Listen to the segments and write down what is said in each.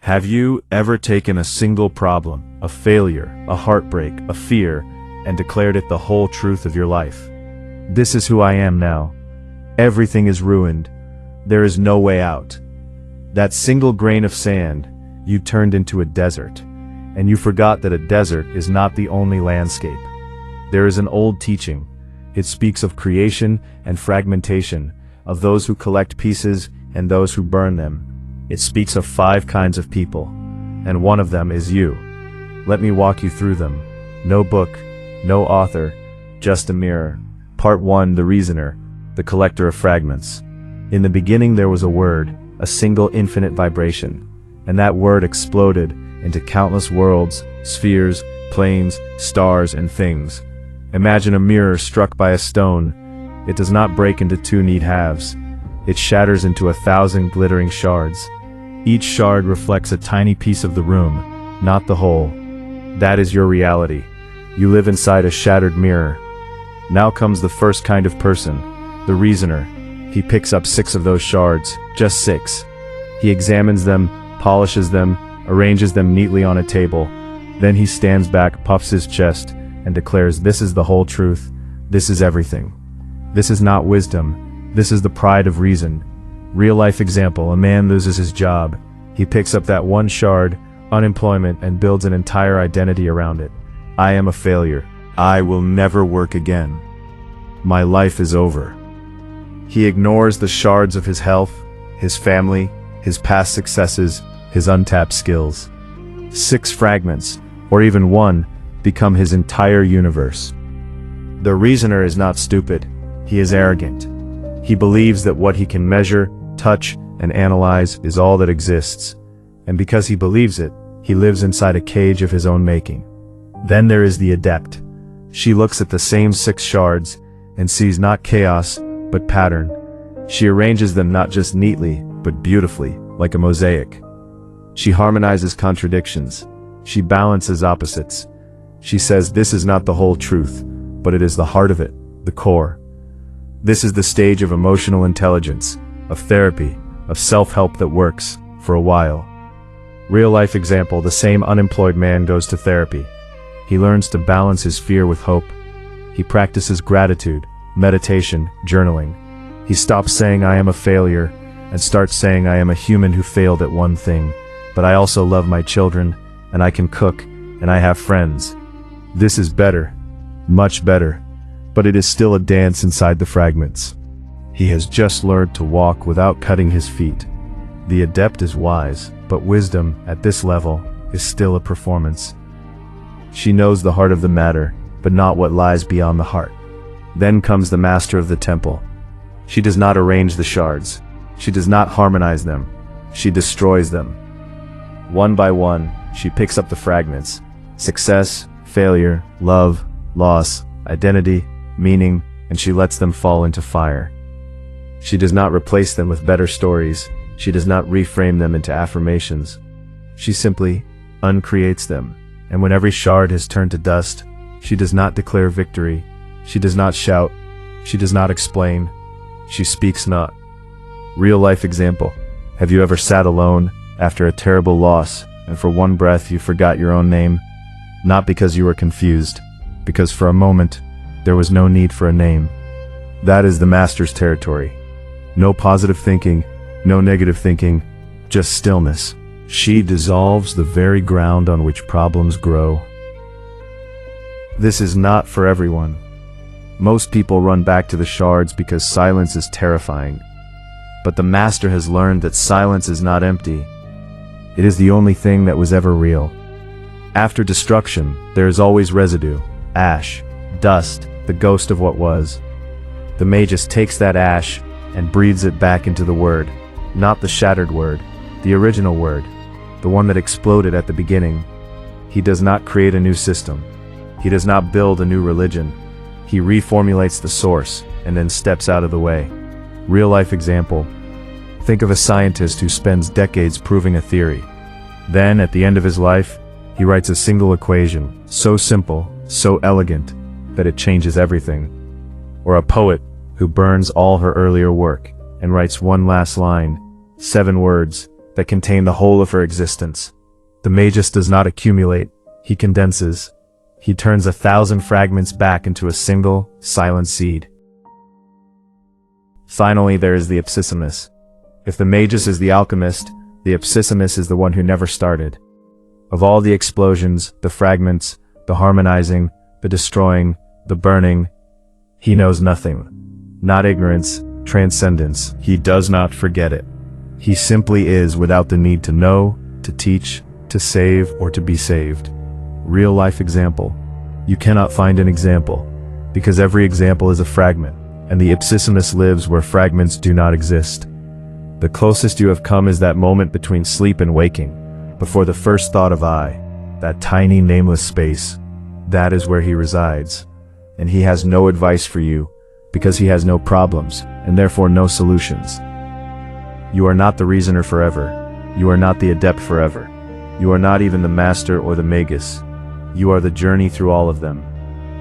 Have you ever taken a single problem, a failure, a heartbreak, a fear, and declared it the whole truth of your life? This is who I am now. Everything is ruined. There is no way out. That single grain of sand, you turned into a desert. And you forgot that a desert is not the only landscape. There is an old teaching. It speaks of creation and fragmentation, of those who collect pieces and those who burn them. It speaks of 5 kinds of people, and one of them is you. Let me walk you through them. No book, no author, just a mirror. Part 1, the reasoner, the collector of fragments. In the beginning there was a word, a single infinite vibration, and that word exploded into countless worlds, spheres, planes, stars, and things. Imagine a mirror struck by a stone. It does not break into 2 neat halves. It shatters into 1,000 glittering shards. Each shard reflects a tiny piece of the room, not the whole. That is your reality. You live inside a shattered mirror. Now comes the first kind of person, the reasoner. He picks up 6 of those shards, just 6. He examines them, polishes them, arranges them neatly on a table. Then he stands back, puffs his chest, and declares, "This is the whole truth. This is everything." This is not wisdom. This is the pride of reason. Real-life example, a man loses his job. He picks up that one shard, unemployment, and builds an entire identity around it. I am a failure. I will never work again. My life is over. He ignores the shards of his health, his family, his past successes, his untapped skills. 6 fragments, or even 1, become his entire universe. The reasoner is not stupid. He is arrogant. He believes that what he can measure, touch, and analyze is all that exists. And because he believes it, he lives inside a cage of his own making. Then there is the adept. She looks at the same 6 shards and sees not chaos, but pattern. She arranges them not just neatly, but beautifully, like a mosaic. She harmonizes contradictions. She balances opposites. She says this is not the whole truth, but it is the heart of it, the core. This is the stage of emotional intelligence, of therapy, of self-help that works, for a while. Real-life example, the same unemployed man goes to therapy. He learns to balance his fear with hope. He practices gratitude, meditation, journaling. He stops saying I am a failure and starts saying I am a human who failed at one thing, but I also love my children, and I can cook, and I have friends. This is better, much better, but it is still a dance inside the fragments. He has just learned to walk without cutting his feet. The adept is wise, but wisdom, at this level, is still a performance. She knows the heart of the matter, but not what lies beyond the heart. Then comes the master of the temple. She does not arrange the shards. She does not harmonize them. She destroys them. One by one, she picks up the fragments. Success, failure, love, loss, identity, meaning, and she lets them fall into fire. She does not replace them with better stories. She does not reframe them into affirmations. She simply uncreates them. And when every shard has turned to dust, she does not declare victory. She does not shout. She does not explain. She speaks not. Real-life example. Have you ever sat alone after a terrible loss, and for one breath you forgot your own name? Not because you were confused, because for a moment, there was no need for a name. That is the master's territory. No positive thinking, no negative thinking, just stillness. She dissolves the very ground on which problems grow. This is not for everyone. Most people run back to the shards because silence is terrifying. But the master has learned that silence is not empty. It is the only thing that was ever real. After destruction, there is always residue, ash, dust, the ghost of what was. The Magus takes that ash and breathes it back into the word, not the shattered word, the original word, the one that exploded at the beginning. He does not create a new system. He does not build a new religion. He reformulates the source and then steps out of the way. Real-life example. Think of a scientist who spends decades proving a theory. Then, at the end of his life, he writes a single equation, so simple, so elegant, that it changes everything. Or a poet who burns all her earlier work and writes one last line, 7 words, that contain the whole of her existence. The Magus does not accumulate, he condenses. He turns 1,000 fragments back into a single, silent seed. Finally, there is the Ipsissimus. If the Magus is the alchemist, the Ipsissimus is the one who never started. Of all the explosions, the fragments, the harmonizing, the destroying, the burning, he knows nothing. Not ignorance, transcendence. He does not forget it. He simply is without the need to know, to teach, to save, or to be saved. Real life example. You cannot find an example, because every example is a fragment, and the Ipsissimus lives where fragments do not exist. The closest you have come is that moment between sleep and waking, before the first thought of I, that tiny nameless space. That is where he resides, and he has no advice for you, because he has no problems, and therefore no solutions. You are not the reasoner forever. You are not the adept forever. You are not even the master or the magus. You are the journey through all of them.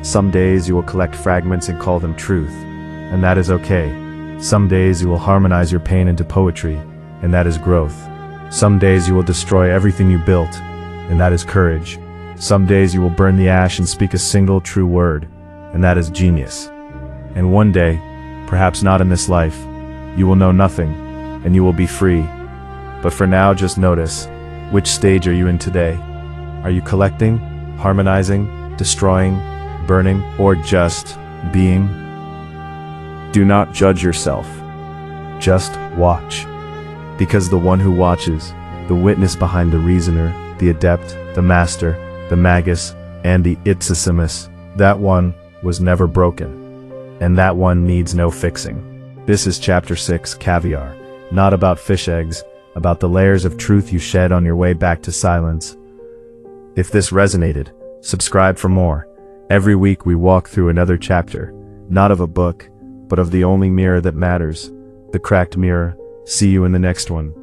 Some days you will collect fragments and call them truth, and that is okay. Some days you will harmonize your pain into poetry, and that is growth. Some days you will destroy everything you built, and that is courage. Some days you will burn the ash and speak a single true word, and that is genius. And one day, perhaps not in this life, you will know nothing, and you will be free. But for now, just notice, which stage are you in today? Are you collecting, harmonizing, destroying, burning, or just being? Do not judge yourself. Just watch. Because the one who watches, the witness behind the reasoner, the adept, the master, the magus, and the Ipsissimus, that one was never broken. And that one needs no fixing. This is Chapter 6, Caviar, not about fish eggs, about the layers of truth you shed on your way back to silence. If this resonated, subscribe for more. Every week we walk through another chapter, not of a book, but of the only mirror that matters, the cracked mirror. See you in the next one.